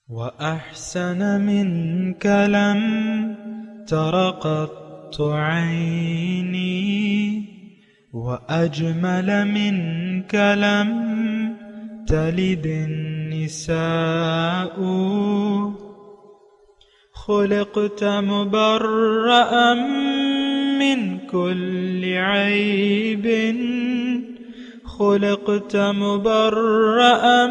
وأحسن منك لم تر قط عيني وأجمل منك لم تلد النساء خلقت مبرأ من كل عيب خلقت مبرأ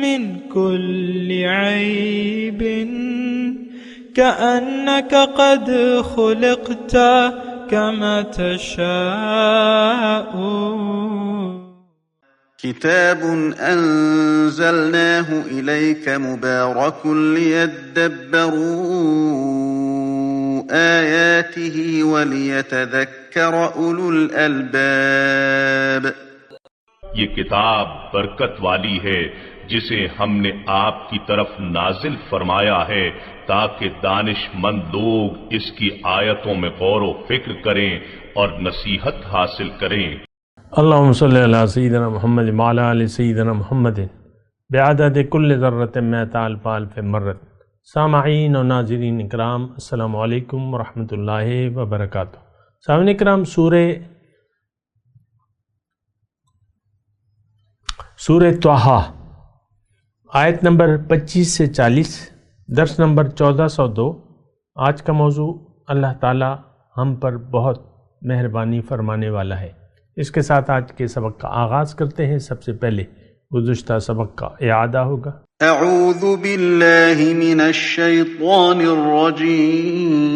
من كل عيب كأنك قد خلقت كما تشاء. كتاب أنزلناه إليك مبارك ليدبروا آياته وليتذكر أولو الألباب. یہ کتاب برکت والی ہے جسے ہم نے آپ کی طرف نازل فرمایا ہے تاکہ دانش مند لوگ اس کی آیتوں میں غور و فکر کریں اور نصیحت حاصل کریں. اللہم صلی علی سیدنا محمد وعلی آل سیدنا محمد بعدد کل ذرۃ مئۃ الف الف مرۃ. سامعین و ناظرین اکرام، السلام علیکم ورحمۃ اللہ وبرکاتہ. سامعین اکرام، سورہ طٰہٰ آیت نمبر 25 سے 40، درس نمبر 1402. آج کا موضوع اللہ تعالی ہم پر بہت مہربانی فرمانے والا ہے. اس کے ساتھ آج کے سبق کا آغاز کرتے ہیں. سب سے پہلے گزشتہ سبق کا اعادہ ہوگا. اعوذ باللہ من الشیطان الرجیم.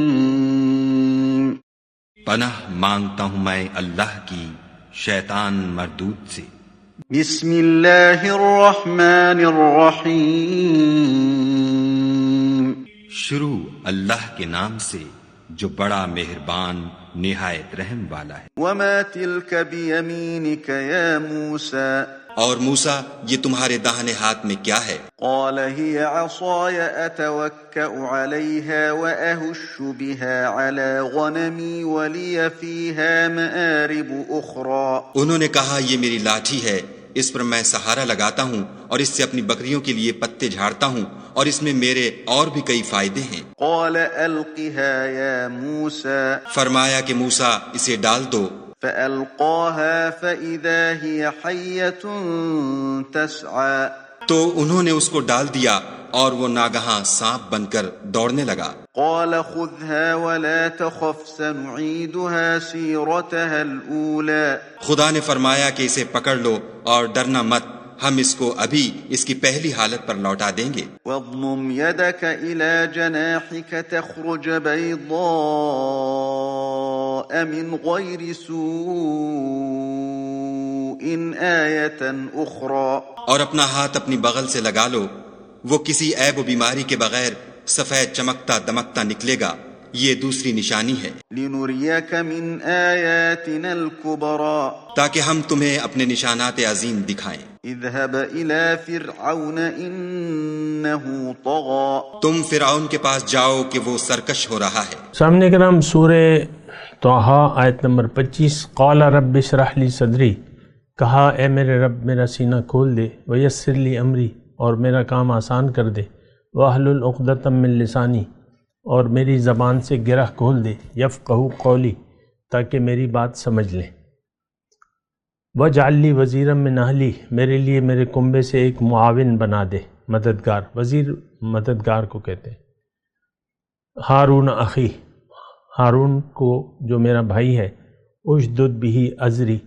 پناہ مانگتا ہوں میں اللہ کی شیطان مردود سے. بسم اللہ الرحمن الرحیم. شروع اللہ کے نام سے جو بڑا مہربان نہایت رحم والا ہے. وما تلک بیمینک یا موسیٰ. اور موسیٰ یہ تمہارے داہنے ہاتھ میں کیا ہے؟ قال هي عصاي اتوکأ علیہا واہش بها على غنمی ولی فیہا مآرب اخرى. انہوں نے کہا یہ میری لاٹھی ہے، اس پر میں سہارا لگاتا ہوں اور اس سے اپنی بکریوں کے لیے پتے جھاڑتا ہوں اور اس میں میرے اور بھی کئی فائدے ہیں. قال القها یا موسیٰ. فرمایا کہ موسیٰ اسے ڈال دو. فألقاها فإذا هي حية تسعى. تو انہوں نے اس کو ڈال دیا اور وہ ناگہاں سانپ بن کر دوڑنے لگا. قال خذها ولا تخف سنعيدها سيرتها الأولى. خدا نے فرمایا کہ اسے پکڑ لو اور ڈرنا مت، ہم اس کو ابھی اس کی پہلی حالت پر لوٹا دیں گے. واضمم يدك إلى جناحك تخرج بيضاء من غير سوء آية أخرى. اور اپنا ہاتھ اپنی بغل سے لگا لو، وہ کسی عیب و بیماری کے بغیر سفید چمکتا دمکتا نکلے گا. یہ دوسری نشانی ہے. لنريك من آياتنا الكبرى. تاکہ ہم تمہیں اپنے نشانات عظیم دکھائیں. اذهب إلى فرعون إنه طغى. تم فرعون کے پاس جاؤ کہ وہ سرکش ہو رہا ہے. سامنے کرام سورہ طٰہٰ آیت نمبر 25. قال رب اشرح لی صدری. کہا اے میرے رب میرا سینہ کھول دے. ویسر لی امری، اور میرا کام آسان کر دے. واحلل عقدۃ من لسانی، اور میری زبان سے گرہ کھول دے. یفقہوا قولی، تاکہ میری بات سمجھ لیں. وجعل لی وزیرا من اہلی، میرے لیے میرے کنبے سے ایک معاون بنا دے، مددگار. وزیر مددگار کو کہتے ہیں. ہارون اخی، ہارون کو جو میرا بھائی ہے. اشدد بہ ازری،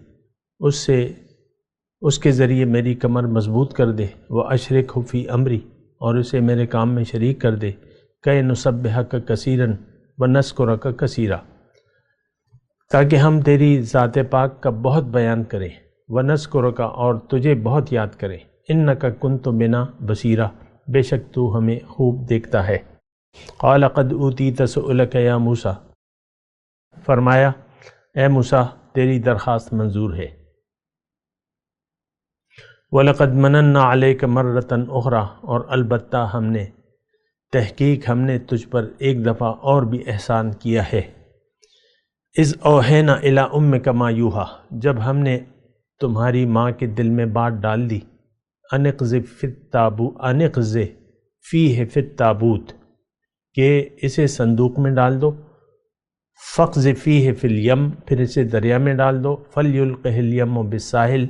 اس کے ذریعے میری کمر مضبوط کر دے. واشرکہ فی امری، اور اسے میرے کام میں شریک کر دے. کہ نسبحک کثیرا ونذکرک کثیرا، تاکہ ہم تیری ذات پاک کا بہت بیان کریں. ونذکرک، اور تجھے بہت یاد کریں. انک کنت بنا بصیرا، بے شک تو ہمیں خوب دیکھتا ہے. قال قد اوتیت سؤلک یا موسیٰ. فرمایا اے موسیٰ تیری درخواست منظور ہے. وَلَقَدْ مَنَنَّا عَلَيْكَ مَرَّةً أُخْرَى، اور البتہ ہم نے تجھ پر ایک دفعہ اور بھی احسان کیا ہے. اذ اوحینا الی امک ما یوحی، جب ہم نے تمہاری ماں کے دل میں بات ڈال دی. انقذ فی التابوت، فیہ فی التابوت کہ اسے صندوق میں ڈال دو، فاقذفیہ فی الیم پھر اسے دریا میں ڈال دو، فلیلقہ الیم بالساحل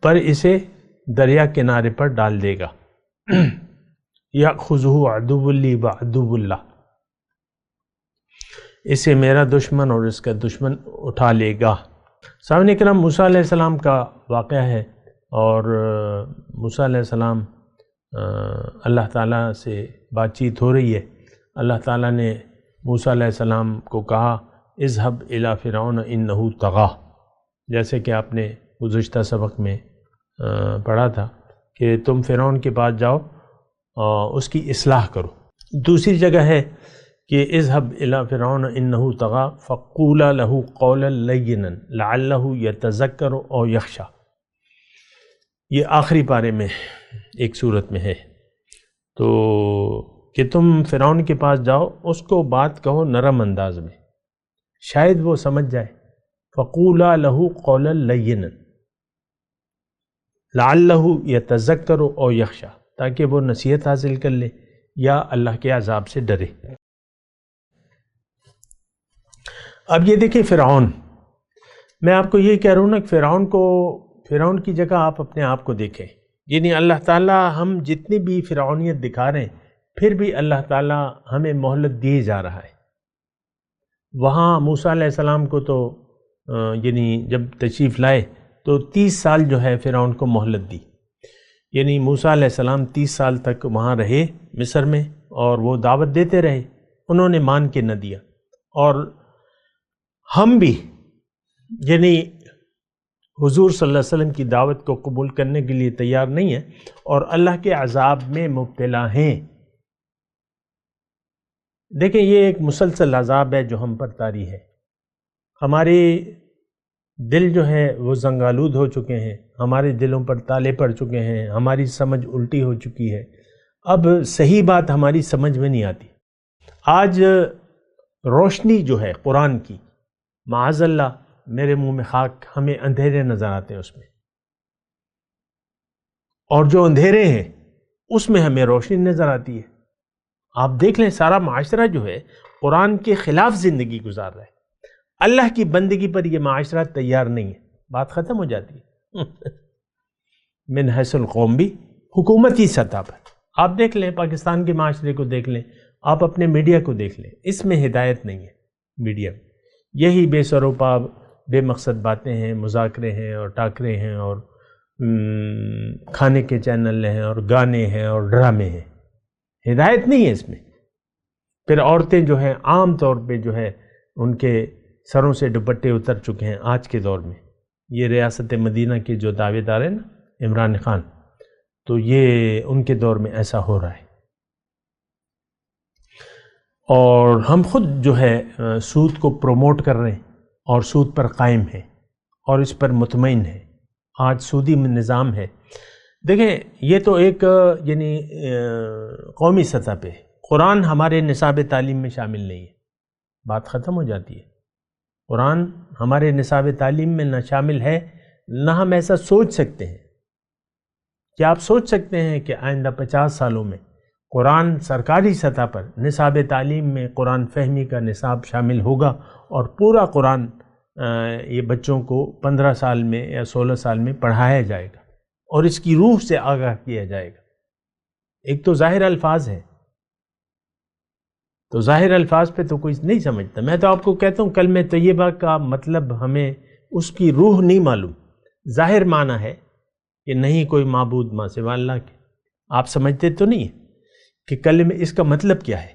پر اسے دریا کنارے پر ڈال دے گا، یأخذہ عدو لی وعدو اللہ، اسے میرا دشمن اور اس کا دشمن اٹھا لے گا۔ سامعین کرام، موسیٰ علیہ السلام کا واقعہ ہے، اور موسیٰ علیہ السلام اللہ تعالیٰ سے بات چیت ہو رہی ہے۔ اللہ تعالیٰ نے موسیٰ علیہ السلام کو کہا اذهب الی فرعون انہ طغی، جیسے کہ آپ نے گزشتہ سبق میں پڑھا تھا کہ تم فرعون کے پاس جاؤ اور اس کی اصلاح کرو۔ دوسری جگہ ہے کہ اذهب الی فرعون انہ طغی فقولا لہ قولا لینا لعلہ یتذکر او یخشی، یہ آخری پارے میں ایک صورت میں ہے، تو کہ تم فرعون کے پاس جاؤ، اس کو بات کہو نرم انداز میں، شاید وہ سمجھ جائے۔ فقولا لہ قولا لینا لعلہ یتذکر او یخشی، تاکہ وہ نصیحت حاصل کر لے یا اللہ کے عذاب سے ڈرے۔ اب یہ دیکھیں فرعون، میں آپ کو یہ کہہ رہا ہوں نا کہ فرعون کی جگہ آپ اپنے آپ کو دیکھیں، یعنی اللہ تعالیٰ ہم جتنی بھی فرعونیت دکھا رہے ہیں پھر بھی اللہ تعالیٰ ہمیں مہلت دیے جا رہا ہے۔ وہاں موسیٰ علیہ السلام کو تو یعنی جب تشریف لائے تو 30 سال جو ہے فرعون کو مہلت دی، یعنی موسیٰ علیہ السلام 30 سال تک وہاں رہے مصر میں، اور وہ دعوت دیتے رہے، انہوں نے مان کے نہ دیا، اور ہم بھی یعنی حضور صلی اللہ علیہ وسلم کی دعوت کو قبول کرنے کے لیے تیار نہیں ہیں اور اللہ کے عذاب میں مبتلا ہیں۔ دیکھیں یہ ایک مسلسل عذاب ہے جو ہم پر طاری ہے، ہمارے دل جو ہے وہ زنگالود ہو چکے ہیں، ہمارے دلوں پر تالے پڑ چکے ہیں، ہماری سمجھ الٹی ہو چکی ہے، اب صحیح بات ہماری سمجھ میں نہیں آتی۔ آج روشنی جو ہے قرآن کی، معاذ اللہ میرے منہ میں خاک، ہمیں اندھیرے نظر آتے ہیں اس میں، اور جو اندھیرے ہیں اس میں ہمیں روشنی نظر آتی ہے۔ آپ دیکھ لیں سارا معاشرہ جو ہے قرآن کے خلاف زندگی گزار رہا ہے، اللہ کی بندگی پر یہ معاشرہ تیار نہیں ہے، بات ختم ہو جاتی ہے۔ من حیث القوم بھی حکومتی سطح پر آپ دیکھ لیں، پاکستان کے معاشرے کو دیکھ لیں، آپ اپنے میڈیا کو دیکھ لیں، اس میں ہدایت نہیں ہے۔ میڈیا یہی بے سر و پا بے مقصد باتیں ہیں، مذاکرے ہیں اور ٹاکرے ہیں اور کھانے کے چینل ہیں اور گانے ہیں اور ڈرامے ہیں، ہدایت نہیں ہے اس میں۔ پھر عورتیں جو ہیں عام طور پہ جو ہے ان کے سروں سے دوپٹے اتر چکے ہیں آج کے دور میں۔ یہ ریاست مدینہ کے جو دعوے دار ہیں نا عمران خان، تو یہ ان کے دور میں ایسا ہو رہا ہے، اور ہم خود جو ہے سود کو پروموٹ کر رہے ہیں اور سود پر قائم ہیں اور اس پر مطمئن ہیں۔ آج سودی نظام ہے۔ دیکھیں یہ تو ایک یعنی قومی سطح پہ قرآن ہمارے نصاب تعلیم میں شامل نہیں ہے، بات ختم ہو جاتی ہے۔ قرآن ہمارے نصاب تعلیم میں نہ شامل ہے، نہ ہم ایسا سوچ سکتے ہیں۔ کیا آپ سوچ سکتے ہیں کہ آئندہ 50 سالوں میں قرآن سرکاری سطح پر نصاب تعلیم میں قرآن فہمی کا نصاب شامل ہوگا اور پورا قرآن یہ بچوں کو 15 سال میں یا 16 سال میں پڑھایا جائے گا اور اس کی روح سے آگاہ کیا جائے گا؟ ایک تو ظاہر الفاظ ہے، تو ظاہر الفاظ پہ تو کوئی نہیں سمجھتا۔ میں تو آپ کو کہتا ہوں کلمہ طیبہ کا مطلب ہمیں اس کی روح نہیں معلوم، ظاہر معنی ہے کہ نہیں کوئی معبود ماں سوا اللہ کے، آپ سمجھتے تو نہیں ہے کہ کلمہ اس کا مطلب کیا ہے۔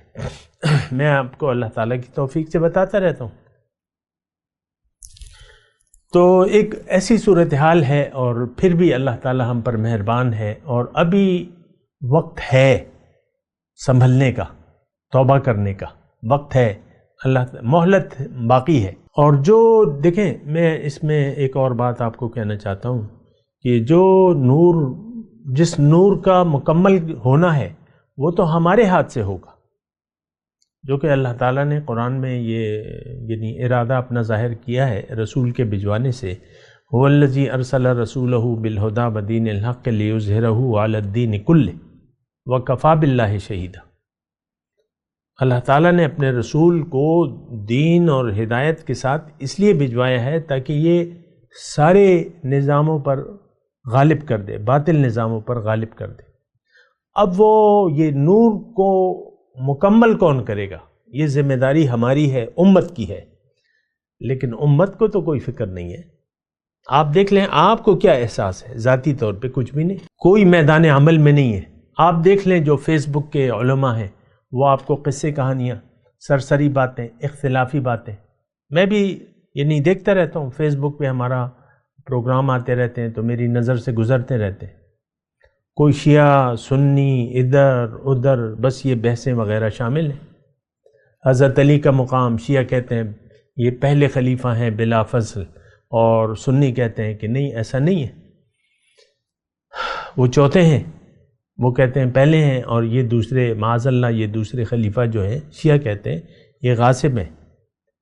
میں آپ کو اللہ تعالیٰ کی توفیق سے بتاتا رہتا ہوں۔ تو ایک ایسی صورتحال ہے، اور پھر بھی اللہ تعالیٰ ہم پر مہربان ہے، اور ابھی وقت ہے سنبھلنے کا، توبہ کرنے کا وقت ہے، اللہ مہلت باقی ہے۔ اور جو دیکھیں میں اس میں ایک اور بات آپ کو کہنا چاہتا ہوں کہ جو نور، جس نور کا مکمل ہونا ہے وہ تو ہمارے ہاتھ سے ہوگا، جو کہ اللہ تعالیٰ نے قرآن میں یہ یعنی ارادہ اپنا ظاہر کیا ہے رسول کے بھجوانے سے۔ هو الذی ارسل رسولہ بالہدی ودین الحق لیظہرہ علی الدین کلہ، وَكَفَى بِاللَّهِ شَهِيدًا۔ اللہ تعالیٰ نے اپنے رسول کو دین اور ہدایت کے ساتھ اس لیے بھجوایا ہے تاکہ یہ سارے نظاموں پر غالب کر دے، باطل نظاموں پر غالب کر دے۔ اب وہ یہ نور کو مکمل کون کرے گا؟ یہ ذمہ داری ہماری ہے، امت کی ہے، لیکن امت کو تو کوئی فکر نہیں ہے۔ آپ دیکھ لیں آپ کو کیا احساس ہے؟ ذاتی طور پہ کچھ بھی نہیں، کوئی میدان عمل میں نہیں ہے۔ آپ دیکھ لیں جو فیس بک کے علماء ہیں وہ آپ کو قصے کہانیاں، سرسری باتیں، اختلافی باتیں، میں بھی یعنی دیکھتا رہتا ہوں، فیس بک پہ ہمارا پروگرام آتے رہتے ہیں تو میری نظر سے گزرتے رہتے ہیں، کوئی شیعہ سنی ادھر ادھر، بس یہ بحثیں وغیرہ شامل ہیں۔ حضرت علی کا مقام شیعہ کہتے ہیں یہ پہلے خلیفہ ہیں بلا فصل، اور سنی کہتے ہیں کہ نہیں ایسا نہیں ہے، وہ چوتھے ہیں، وہ کہتے ہیں پہلے ہیں، اور یہ دوسرے معاذ اللہ یہ دوسرے خلیفہ جو ہیں شیعہ کہتے ہیں یہ غاصب ہیں،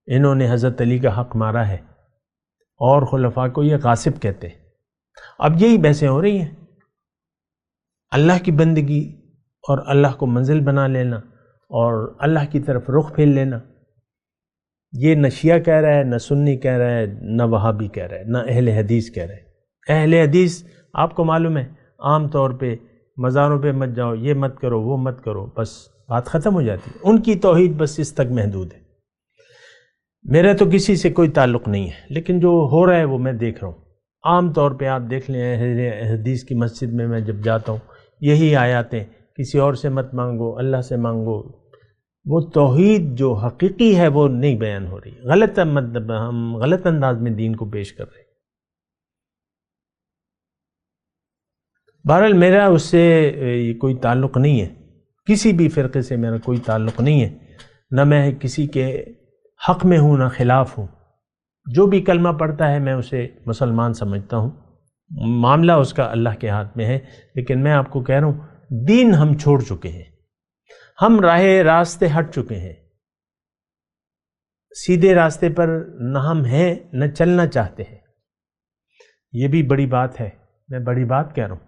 انہوں نے حضرت علی کا حق مارا ہے، اور خلفاء کو یہ غاصب کہتے ہیں۔ اب یہی بحثیں ہو رہی ہیں، اللہ کی بندگی اور اللہ کو منزل بنا لینا اور اللہ کی طرف رخ پھیر لینا، یہ نہ شیعہ کہہ رہا ہے، نہ سنی کہہ رہا ہے، نہ وہابی کہہ رہا ہے، نہ اہل حدیث کہہ رہے ہیں۔ اہل حدیث آپ کو معلوم ہے عام طور پہ مزاروں پہ مت جاؤ، یہ مت کرو، وہ مت کرو، بس بات ختم ہو جاتی ہے، ان کی توحید بس اس تک محدود ہے۔ میرا تو کسی سے کوئی تعلق نہیں ہے، لیکن جو ہو رہا ہے وہ میں دیکھ رہا ہوں۔ عام طور پہ آپ دیکھ لیں اہل حدیث کی مسجد میں جب جاتا ہوں یہی آیاتیں، کسی اور سے مت مانگو، اللہ سے مانگو، وہ توحید جو حقیقی ہے وہ نہیں بیان ہو رہی، غلط مطلب ہم غلط انداز میں دین کو پیش کر رہے ہیں۔ بہرحال میرا اس سے کوئی تعلق نہیں ہے، کسی بھی فرقے سے میرا کوئی تعلق نہیں ہے، نہ میں کسی کے حق میں ہوں نہ خلاف ہوں، جو بھی کلمہ پڑھتا ہے میں اسے مسلمان سمجھتا ہوں، معاملہ اس کا اللہ کے ہاتھ میں ہے۔ لیکن میں آپ کو کہہ رہا ہوں دین ہم چھوڑ چکے ہیں، ہم راستے ہٹ چکے ہیں، سیدھے راستے پر نہ ہم ہیں نہ چلنا چاہتے ہیں۔ یہ بھی بڑی بات ہے، میں بڑی بات کہہ رہا ہوں،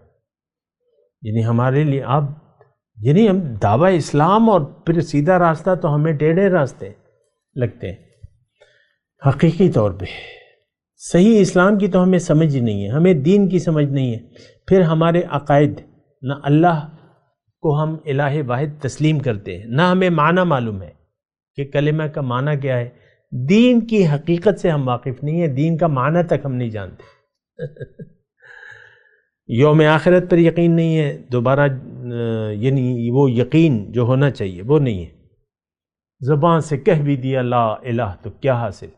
یعنی ہمارے لیے اب یعنی ہم دعویٰ اسلام اور پھر سیدھا راستہ تو ہمیں ٹیڑھے راستے لگتے ہیں۔ حقیقی طور پہ صحیح اسلام کی تو ہمیں سمجھ ہی نہیں ہے، ہمیں دین کی سمجھ نہیں ہے، پھر ہمارے عقائد، نہ اللہ کو ہم الہ واحد تسلیم کرتے ہیں، نہ ہمیں معنی معلوم ہے کہ کلمہ کا معنی کیا ہے، دین کی حقیقت سے ہم واقف نہیں ہیں، دین کا معنی تک ہم نہیں جانتے۔ یوم آخرت پر یقین نہیں ہے، دوبارہ یعنی وہ یقین جو ہونا چاہیے وہ نہیں ہے۔ زبان سے کہہ بھی دیا لا الہ تو کیا حاصل،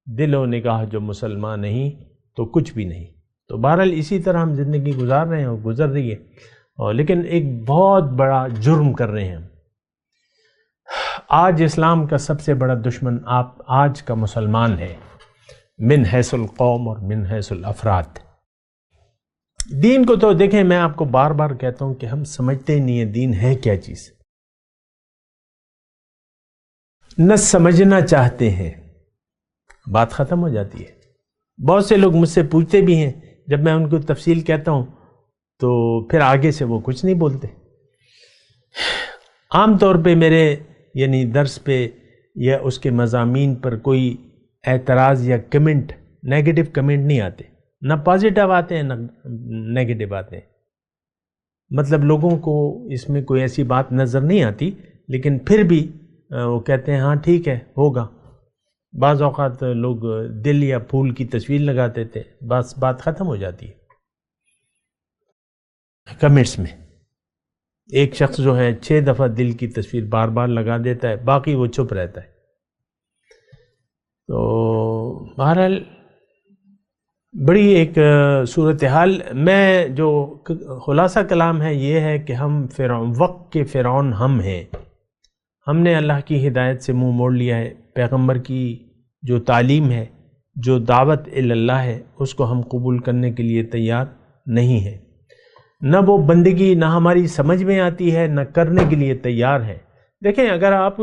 دل و نگاہ جو مسلمان نہیں تو کچھ بھی نہیں۔ تو بہرحال اسی طرح ہم زندگی گزار رہے ہیں اور گزر رہی ہے، لیکن ایک بہت بڑا جرم کر رہے ہیں ہم۔ آج اسلام کا سب سے بڑا دشمن آپ آج کا مسلمان ہے، من حیث القوم اور من حیث الافراد۔ دین کو تو دیکھیں، میں آپ کو بار بار کہتا ہوں کہ ہم سمجھتے ہی نہیں ہیں دین ہے کیا چیز، نہ سمجھنا چاہتے ہیں، بات ختم ہو جاتی ہے۔ بہت سے لوگ مجھ سے پوچھتے بھی ہیں، جب میں ان کو تفصیل کہتا ہوں تو پھر آگے سے وہ کچھ نہیں بولتے۔ عام طور پہ میرے یعنی درس پہ یا اس کے مضامین پر کوئی اعتراض یا کمنٹ، نیگیٹو کمنٹ نہیں آتے، نہ پازیٹیو آتے ہیں نہ نیگیٹو آتے ہیں، مطلب لوگوں کو اس میں کوئی ایسی بات نظر نہیں آتی، لیکن پھر بھی وہ کہتے ہیں ہاں ٹھیک ہے ہوگا۔ بعض اوقات لوگ دل یا پھول کی تصویر لگاتے تھے، بس بات ختم ہو جاتی ہے۔ کمنٹس میں ایک شخص جو ہے 6 دفعہ دل کی تصویر بار بار لگا دیتا ہے، باقی وہ چپ رہتا ہے۔ تو بہرحال بڑی ایک صورتحال، میں جو خلاصہ کلام ہے یہ ہے کہ ہم وقت کے فرعون ہم ہیں، ہم نے اللہ کی ہدایت سے منہ موڑ لیا ہے، پیغمبر کی جو تعلیم ہے، جو دعوت اللہ ہے، اس کو ہم قبول کرنے کے لیے تیار نہیں ہیں، نہ وہ بندگی نہ ہماری سمجھ میں آتی ہے، نہ کرنے کے لیے تیار ہے۔ دیکھیں اگر آپ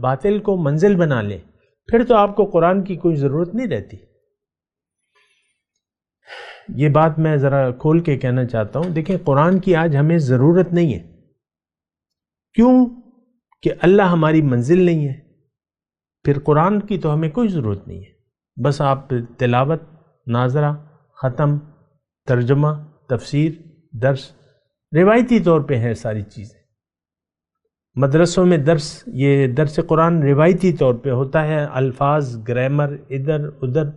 باطل کو منزل بنا لیں پھر تو آپ کو قرآن کی کوئی ضرورت نہیں رہتی۔ یہ بات میں ذرا کھول کے کہنا چاہتا ہوں. دیکھیں قرآن کی آج ہمیں ضرورت نہیں ہے. کیوں؟ کہ اللہ ہماری منزل نہیں ہے. پھر قرآن کی تو ہمیں کوئی ضرورت نہیں ہے. بس آپ تلاوت، ناظرہ، ختم، ترجمہ، تفسیر، درس، روایتی طور پہ ہیں ساری چیزیں. مدرسوں میں یہ درس قرآن روایتی طور پہ ہوتا ہے، الفاظ، گرامر ادھر ادھر.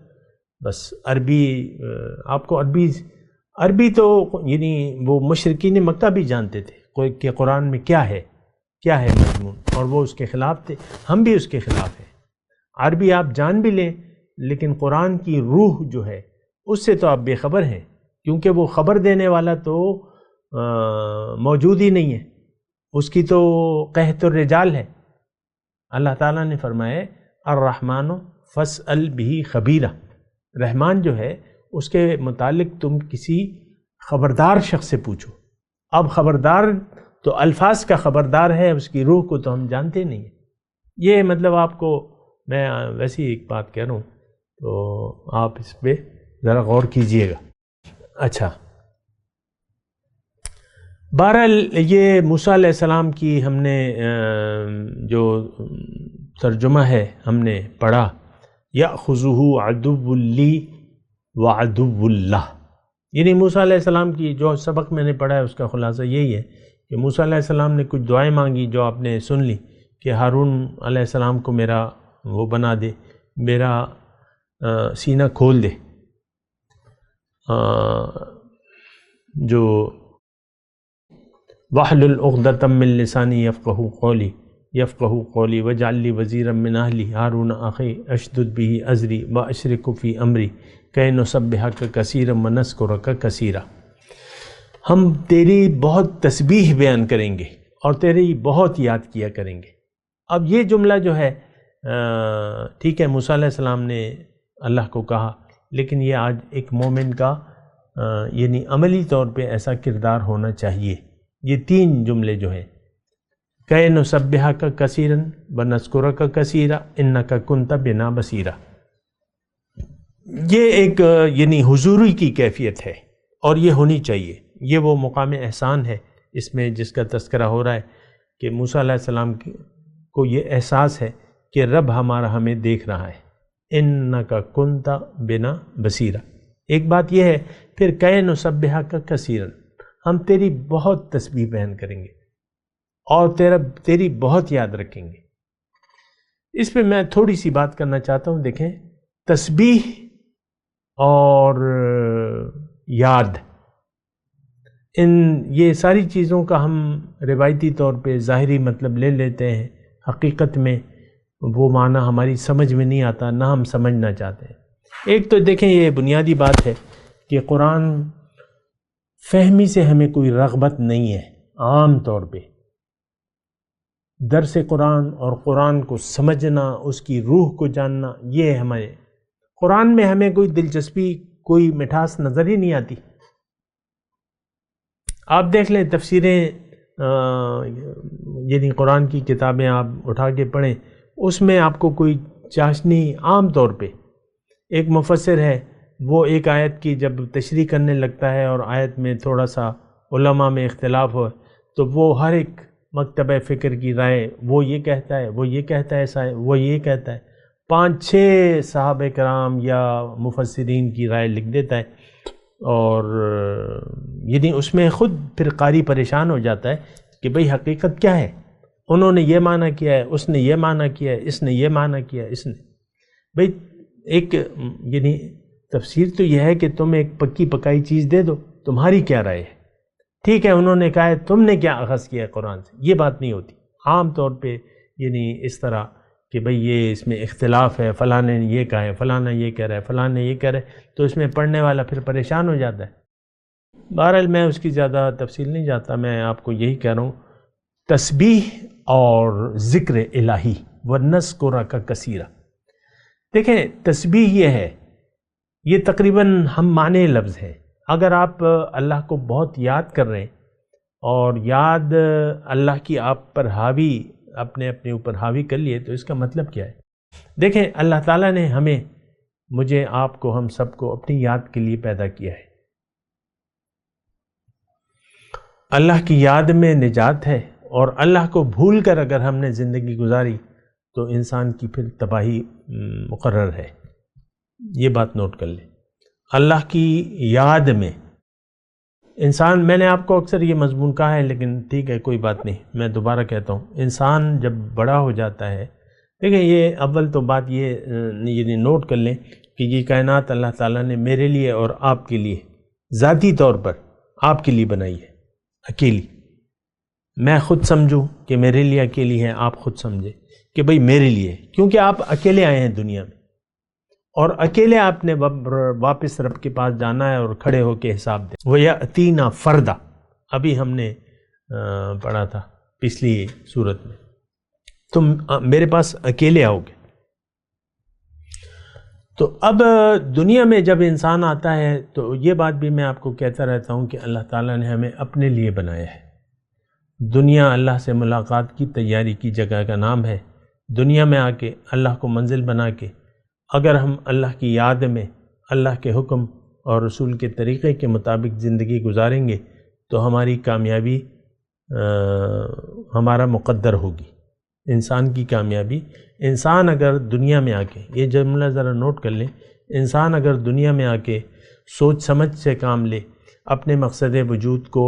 بس عربی، آپ کو عربی تو یعنی وہ مشرکین مکہ بھی جانتے تھے کہ قرآن میں کیا ہے مضمون، اور وہ اس کے خلاف تھے. ہم بھی اس کے خلاف ہیں. عربی آپ جان بھی لیں لیکن قرآن کی روح جو ہے اس سے تو آپ بے خبر ہیں، کیونکہ وہ خبر دینے والا تو موجود ہی نہیں ہے. اس کی تو قحط الرجال ہے. اللہ تعالیٰ نے فرمایا الرحمن فاسأل بہ خبیرہ. رحمان جو ہے اس کے متعلق تم کسی خبردار شخص سے پوچھو. اب خبردار تو الفاظ کا خبردار ہے، اس کی روح کو تو ہم جانتے نہیں ہیں. یہ مطلب آپ کو میں ویسی ایک بات کہہ رہا ہوں تو آپ اس پہ ذرا غور کیجئے گا. اچھا، بہرحال یہ موسیٰ علیہ السلام کی ہم نے جو ترجمہ ہے ہم نے پڑھا، یأخذہ عدو لی وعدو اللہ. یعنی موسیٰ علیہ السلام کی جو سبق میں نے پڑھا ہے اس کا خلاصہ یہی ہے کہ موسیٰ علیہ السلام نے کچھ دعائیں مانگی جو آپ نے سن لی کہ ہارون علیہ السلام کو میرا وہ بنا دے، میرا سینہ کھول دے. جو وَاحْلُلْ عُقْدَةً مِّن لِّسَانِي يَفْقَهُوا قَوْلِي وَاجْعَل لِّي وَزِيرًا مِّنْ أَهْلِي هَارُونَ أَخِي أَشْدُدْ بِهِ أَزْرِي وَأَشْرِكْهُ فِي أَمْرِي كَيْ نُسَبِّحَكَ كَثِيرًا وَنَذْكُرَكَ كَثِيرًا. ہم تیری بہت تسبیح بیان کریں گے اور تیری بہت یاد کیا کریں گے. اب یہ جملہ جو ہے ٹھیک ہے موسیٰ علیہ السلام نے اللہ کو کہا، لیکن یہ آج ایک مومن کا یعنی عملی طور پہ ایسا کردار ہونا چاہیے. یہ تین جملے جو ہیں کہ نسبحک کثیرا ونذکرک کثیرا انک کنت بنا بصیرا، یہ ایک یعنی حضوری کی کیفیت ہے اور یہ ہونی چاہیے. یہ وہ مقام احسان ہے اس میں جس کا تذکرہ ہو رہا ہے کہ موسیٰ علیہ السلام کو یہ احساس ہے کہ رب ہمارا ہمیں دیکھ رہا ہے. انک کنت بنا بصیرا. ایک بات یہ ہے پھر کہ نسبحک کثیرا، ہم تیری بہت تسبیح بیان کریں گے اور تیری بہت یاد رکھیں گے. اس پہ میں تھوڑی سی بات کرنا چاہتا ہوں. دیکھیں تسبیح اور یاد، یہ ساری چیزوں کا ہم روایتی طور پہ ظاہری مطلب لے لیتے ہیں، حقیقت میں وہ معنی ہماری سمجھ میں نہیں آتا، نہ ہم سمجھنا چاہتے ہیں. ایک تو دیکھیں یہ بنیادی بات ہے کہ قرآن فہمی سے ہمیں کوئی رغبت نہیں ہے. عام طور پہ درس قرآن اور قرآن کو سمجھنا، اس کی روح کو جاننا، یہ ہمارے قرآن میں ہمیں کوئی دلچسپی، کوئی مٹھاس نظر ہی نہیں آتی. آپ دیکھ لیں تفسیریں یعنی قرآن کی کتابیں آپ اٹھا کے پڑھیں، اس میں آپ کو کوئی چاشنی عام طور پہ ایک مفسر ہے وہ ایک آیت کی جب تشریح کرنے لگتا ہے اور آیت میں تھوڑا سا علماء میں اختلاف ہو تو وہ ہر ایک مکتبہ فکر کی رائے، وہ یہ کہتا ہے، وہ یہ کہتا ہے، ایسا ہے، وہ یہ کہتا ہے، 5-6 صحابہ کرام یا مفسرین کی رائے لکھ دیتا ہے. اور یعنی اس میں خود پھر قاری پریشان ہو جاتا ہے کہ بھئی حقیقت کیا ہے. انہوں نے یہ معنی کیا ہے، اس نے یہ معنی کیا ہے، اس نے یہ معنی کیا ہے، اس نے بھئی ایک یعنی تفسیر تو یہ ہے کہ تم ایک پکی پکائی چیز دے دو، تمہاری کیا رائے ہے. ٹھیک ہے انہوں نے کہا ہے، تم نے کیا اخذ کیا ہے قرآن سے. یہ بات نہیں ہوتی عام طور پہ، یعنی اس طرح کہ بھئی یہ اس میں اختلاف ہے، فلاں نے یہ کہا ہے، فلاں نے یہ کہہ رہا ہے، فلاں نے یہ کہہ رہا ہے، تو اس میں پڑھنے والا پھر پریشان ہو جاتا ہے. بہرحال میں اس کی زیادہ تفصیل نہیں جاتا، میں آپ کو یہی کہہ رہا ہوں تسبیح اور ذکر الہی وَنَذْكُرَكَ كَثِيرًا. دیکھیں تسبیح یہ ہے، یہ تقریباً ہم معنی لفظ ہے. اگر آپ اللہ کو بہت یاد کر رہے ہیں اور یاد اللہ کی آپ پر حاوی، اپنے اوپر حاوی کر لیے، تو اس کا مطلب کیا ہے؟ دیکھیں اللہ تعالیٰ نے ہمیں، مجھے، آپ کو، ہم سب کو اپنی یاد کے لیے پیدا کیا ہے. اللہ کی یاد میں نجات ہے، اور اللہ کو بھول کر اگر ہم نے زندگی گزاری تو انسان کی پھر تباہی مقرر ہے۔ یہ بات نوٹ کر لیں، اللہ کی یاد میں انسان، میں نے آپ کو اکثر یہ مضمون کہا ہے لیکن ٹھیک ہے کوئی بات نہیں، میں دوبارہ کہتا ہوں، انسان جب بڑا ہو جاتا ہے، دیکھیں یہ اول تو بات یہ نوٹ کر لیں کہ یہ کائنات اللہ تعالیٰ نے میرے لیے اور آپ کے لیے ذاتی طور پر آپ کے لیے بنائی ہے، اکیلی۔ میں خود سمجھوں کہ میرے لیے اکیلی ہے، آپ خود سمجھیں کہ بھئی میرے لیے، کیونکہ آپ اکیلے آئے ہیں دنیا میں، اور اکیلے آپ نے واپس رب کے پاس جانا ہے اور کھڑے ہو کے حساب دیں۔ وَيَأْتِينَا فَرْدًا، ابھی ہم نے پڑھا تھا پچھلی صورت میں، تم میرے پاس اکیلے آؤ گے۔ تو اب دنیا میں جب انسان آتا ہے تو یہ بات بھی میں آپ کو کہتا رہتا ہوں کہ اللہ تعالیٰ نے ہمیں اپنے لیے بنایا ہے۔ دنیا اللہ سے ملاقات کی تیاری کی جگہ کا نام ہے۔ دنیا میں آ کے اللہ کو منزل بنا کے اگر ہم اللہ کی یاد میں اللہ کے حکم اور رسول کے طریقے کے مطابق زندگی گزاریں گے تو ہماری کامیابی ہمارا مقدر ہوگی، انسان کی کامیابی۔ انسان اگر دنیا میں آ کے، یہ جملہ ذرا نوٹ کر لیں، انسان اگر دنیا میں آ کے سوچ سمجھ سے کام لے، اپنے مقصد وجود کو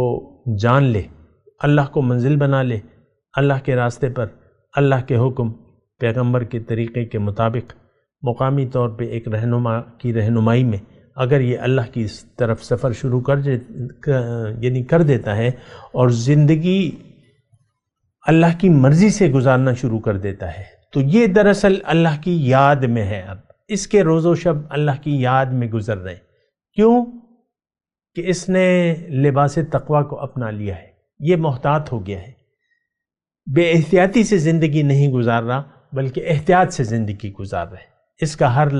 جان لے، اللہ کو منزل بنا لے، اللہ کے راستے پر اللہ کے حکم پیغمبر کے طریقے کے مطابق مقامی طور پہ ایک رہنما کی رہنمائی میں اگر یہ اللہ کی طرف سفر شروع کر دیتا ہے اور زندگی اللہ کی مرضی سے گزارنا شروع کر دیتا ہے، تو یہ دراصل اللہ کی یاد میں ہے۔ اب اس کے روز و شب اللہ کی یاد میں گزر رہے ہیں، کیوں کہ اس نے لباس تقوی کو اپنا لیا ہے، یہ محتاط ہو گیا ہے، بے احتیاطی سے زندگی نہیں گزار رہا بلکہ احتیاط سے زندگی گزار رہا ہے۔ اس کا ہر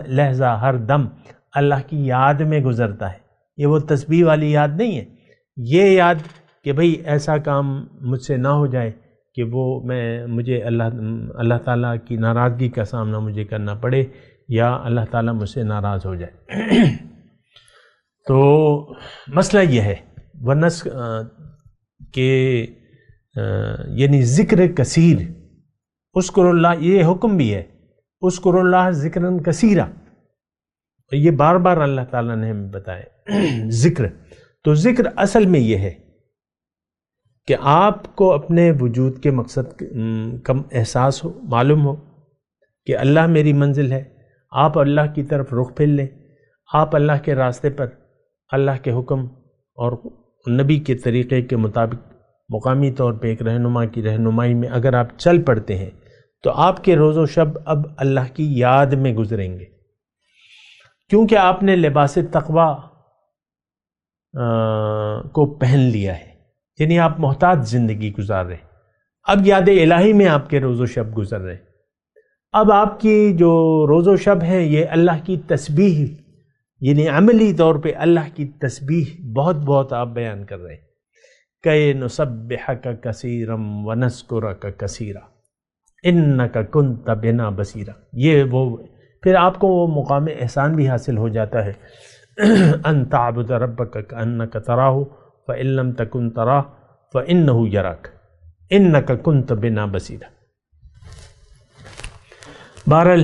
لحظہ ہر دم اللہ کی یاد میں گزرتا ہے۔ یہ وہ تسبیح والی یاد نہیں ہے، یہ یاد کہ بھئی ایسا کام مجھ سے نہ ہو جائے کہ وہ مجھے اللہ تعالیٰ کی ناراضگی کا سامنا مجھے کرنا پڑے، یا اللہ تعالیٰ مجھ سے ناراض ہو جائے۔ تو مسئلہ یہ ہے ونس کہ یعنی ذکر کثیر، اذکر اللہ، یہ حکم بھی ہے، اذکر اللہ ذکراً کثیرا، یہ بار بار اللہ تعالیٰ نے ہمیں بتایا ذکر۔ تو ذکر اصل میں یہ ہے کہ آپ کو اپنے وجود کے مقصد کا احساس ہو، معلوم ہو کہ اللہ میری منزل ہے، آپ اللہ کی طرف رخ پھیر لیں، آپ اللہ کے راستے پر اللہ کے حکم اور نبی کے طریقے کے مطابق مقامی طور پہ ایک رہنما کی رہنمائی میں اگر آپ چل پڑتے ہیں تو آپ کے روز و شب اب اللہ کی یاد میں گزریں گے، کیونکہ آپ نے لباس تقوی کو پہن لیا ہے، یعنی آپ محتاط زندگی گزار رہے ہیں۔ اب یاد الہی میں آپ کے روز و شب گزر رہے ہیں۔ اب آپ کی جو روز و شب ہے یہ اللہ کی تسبیح، یعنی عملی طور پہ اللہ کی تسبیح بہت بہت آپ بیان کر رہے ہیں۔ کہ نسبحک کثیرا ونذکرک کثیرا انک کنت بنا بصیرا، یہ وہ پھر آپ کو وہ مقام احسان بھی حاصل ہو جاتا ہے، ان تعبد ربک کانک تراہ فان لم تکن تراہ فانہ یراک انک کنت بنا بصیرا۔ بہرحال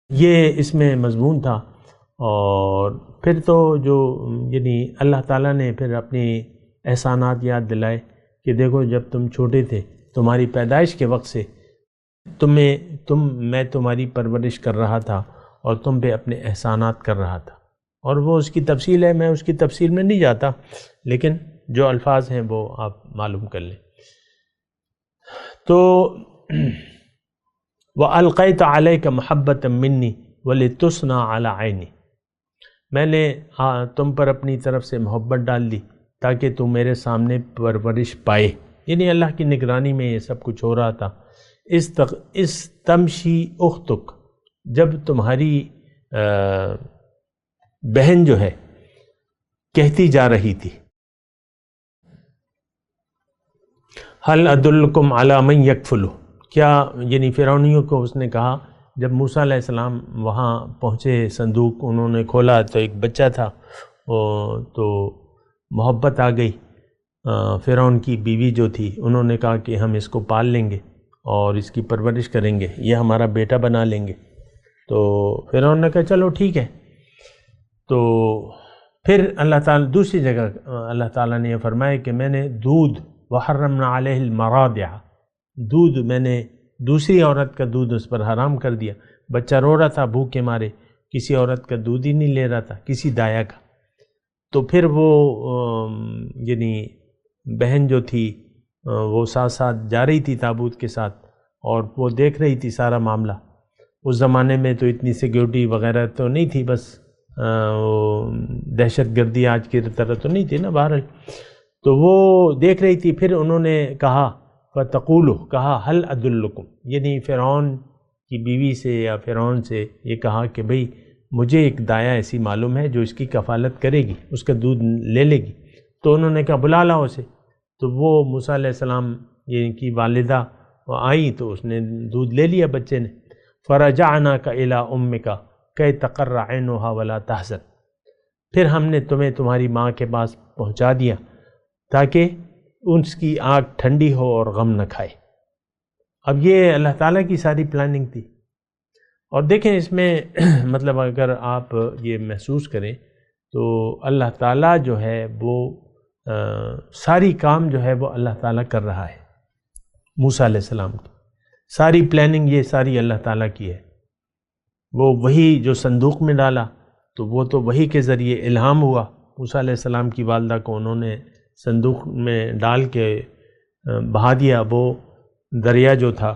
یہ اس میں مضمون تھا، اور پھر تو جو یعنی اللہ تعالیٰ نے پھر اپنی احسانات یاد دلائے کہ دیکھو جب تم چھوٹے تھے، تمہاری پیدائش کے وقت سے میں تمہاری پرورش کر رہا تھا اور تم پہ اپنے احسانات کر رہا تھا، اور وہ اس کی تفصیل ہے، میں اس کی تفصیل میں نہیں جاتا، لیکن جو الفاظ ہیں وہ آپ معلوم کر لیں۔ تو وَأَلْقَيْتَ عَلَيْكَ مَحَبَّةً مِّنِّي وَلِتُصْنَعَ عَلَى عَيْنِي، میں نے تم پر اپنی طرف سے محبت ڈال دی تاکہ تم میرے سامنے پرورش پائے، یعنی اللہ کی نگرانی میں یہ سب کچھ ہو رہا تھا۔ اس تمشی اختک، جب تمہاری بہن جو ہے کہتی جا رہی تھی، حل ادلکم علی من یکفلہ، کیا یعنی فرعونیوں کو اس نے کہا، جب موسیٰ علیہ السلام وہاں پہنچے، صندوق انہوں نے کھولا تو ایک بچہ تھا، تو محبت آ گئی فرعون کی بیوی جو تھی انہوں نے کہا کہ ہم اس کو پال لیں گے اور اس کی پرورش کریں گے، یہ ہمارا بیٹا بنا لیں گے۔ تو فرعون نے کہا چلو ٹھیک ہے۔ تو پھر اللہ تعالیٰ دوسری جگہ اللہ تعالیٰ نے یہ فرمایا کہ میں نے دودھ وحرمنا علیہ المراضع، دودھ میں نے دوسری عورت کا دودھ اس پر حرام کر دیا۔ بچہ رو رہا تھا بھوک کے مارے، کسی عورت کا دودھ ہی نہیں لے رہا تھا، کسی دایا کا۔ تو پھر وہ یعنی بہن جو تھی وہ ساتھ ساتھ جا رہی تھی تابوت کے ساتھ، اور وہ دیکھ رہی تھی سارا معاملہ۔ اس زمانے میں تو اتنی سیکیورٹی وغیرہ تو نہیں تھی، بس دہشت گردی آج کی طرح تو نہیں تھی نا بہرحال۔ تو وہ دیکھ رہی تھی، پھر انہوں نے کہا فتقولو، کہا حل ادلکم، یعنی فرعون کی بیوی سے یا فرعون سے یہ کہا کہ بھئی مجھے ایک دایا ایسی معلوم ہے جو اس کی کفالت کرے گی، اس کا دودھ لے لے گی۔ تو انہوں نے کہا بلا لاؤ اسے۔ تو وہ موسیٰ علیہ السلام یہ کی والدہ وہ آئی تو اس نے دودھ لے لیا بچے نے۔ فرجعناک الی امک کی تقر عینھا ولا تحزن، پھر ہم نے تمہیں تمہاری ماں کے پاس پہنچا دیا تاکہ اس کی آنکھ ٹھنڈی ہو اور غم نہ کھائے۔ اب یہ اللہ تعالیٰ کی ساری پلاننگ تھی۔ اور دیکھیں اس میں مطلب اگر آپ یہ محسوس کریں تو اللہ تعالیٰ جو ہے وہ ساری کام جو ہے وہ اللہ تعالیٰ کر رہا ہے۔ موسیٰ علیہ السلام کی ساری پلاننگ یہ ساری اللہ تعالیٰ کی ہے۔ وہ وہی جو صندوق میں ڈالا تو وہ تو وہی کے ذریعے الہام ہوا موسیٰ علیہ السلام کی والدہ کو، انہوں نے صندوق میں ڈال کے بہا دیا۔ وہ دریا جو تھا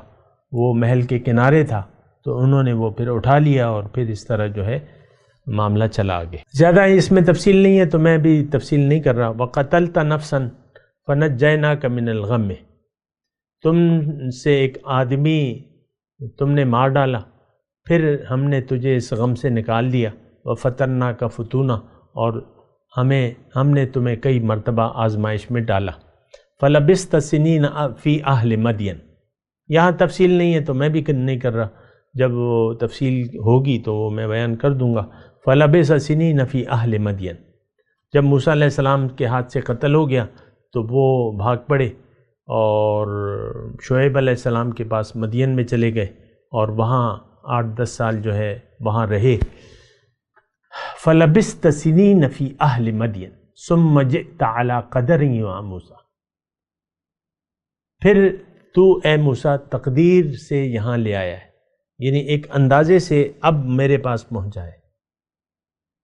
وہ محل کے کنارے تھا تو انہوں نے وہ پھر اٹھا لیا، اور پھر اس طرح جو ہے معاملہ چلا آگے۔ زیادہ اس میں تفصیل نہیں ہے تو میں بھی تفصیل نہیں کر رہا۔ وَقَتَلْتَ نَفْسًا فَنَجَّيْنَاكَ مِنَ الْغَمِّ، تم سے ایک آدمی تم نے مار ڈالا، پھر ہم نے تجھے اس غم سے نکال دیا۔ وَفَتَنَّاكَ فُتُونًا، اور ہم نے تمہیں کئی مرتبہ آزمائش میں ڈالا۔ فَلَبِثْتَ سِنِينَ فِي أَهْلِ مَدْيَنَ، یہاں تفصیل نہیں ہے تو میں بھی نہیں کر رہا، جب وہ تفصیل ہوگی تو میں بیان کر دوں گا۔ فَلَبِثَ سِنِينَ فِي أَهْلِ مَدْيَنَ، جب موسیٰ علیہ السلام کے ہاتھ سے قتل ہو گیا تو وہ بھاگ پڑے اور شعیب علیہ السلام کے پاس مدین میں چلے گئے، اور وہاں 8-10 سال جو ہے وہاں رہے۔ فَلَبِثْتَ سِنِينَ فِي أَهْلِ مَدْيَنَ ثُمَّ جِئْتَ عَلَى قَدَرٍ يَا موسیٰ، پھر تو اے موسیٰ تقدیر سے یہاں لے آیا ہے، یعنی ایک اندازے سے اب میرے پاس پہنچا ہے۔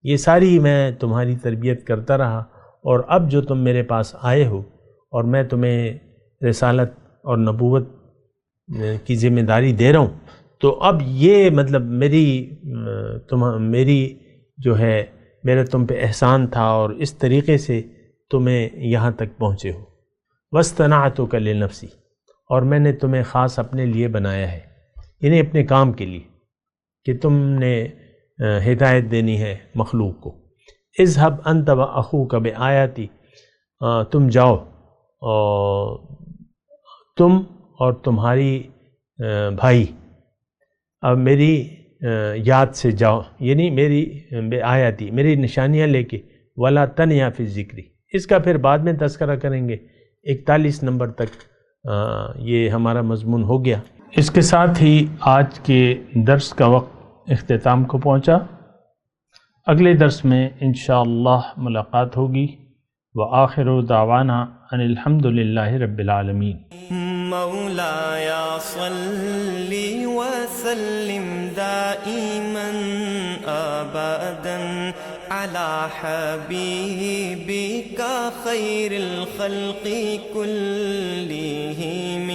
یہ ساری میں تمہاری تربیت کرتا رہا، اور اب جو تم میرے پاس آئے ہو اور میں تمہیں رسالت اور نبوت کی ذمہ داری دے رہا ہوں، تو اب یہ مطلب میری جو ہے میرا تم پہ احسان تھا، اور اس طریقے سے تمہیں یہاں تک پہنچے ہو۔ وَاصْطَنَعْتُكَ لِنَفْسِي، اور میں نے تمہیں خاص اپنے لیے بنایا ہے، یعنی اپنے کام کے لیے، کہ تم نے ہدایت دینی ہے مخلوق کو۔ اذهب انت واخوك بآیاتی، تم جاؤ اور تم اور تمہاری بھائی اب میری یاد سے جاؤ، یعنی میری بآیاتی، میری نشانیاں لے کے، ولا تنیا فی الذکر، اس کا پھر بعد میں تذکرہ کریں گے۔ 41 نمبر تک یہ ہمارا مضمون ہو گیا۔ اس کے ساتھ ہی آج کے درس کا وقت اختتام کو پہنچا۔ اگلے درس میں انشاءاللہ ملاقات ہوگی۔ وآخر دعوانا ان الحمد للہ رب العالمین۔ مولایا صلی وسلم دائما ابدا علی حبیبک خیر الخلق کلہم۔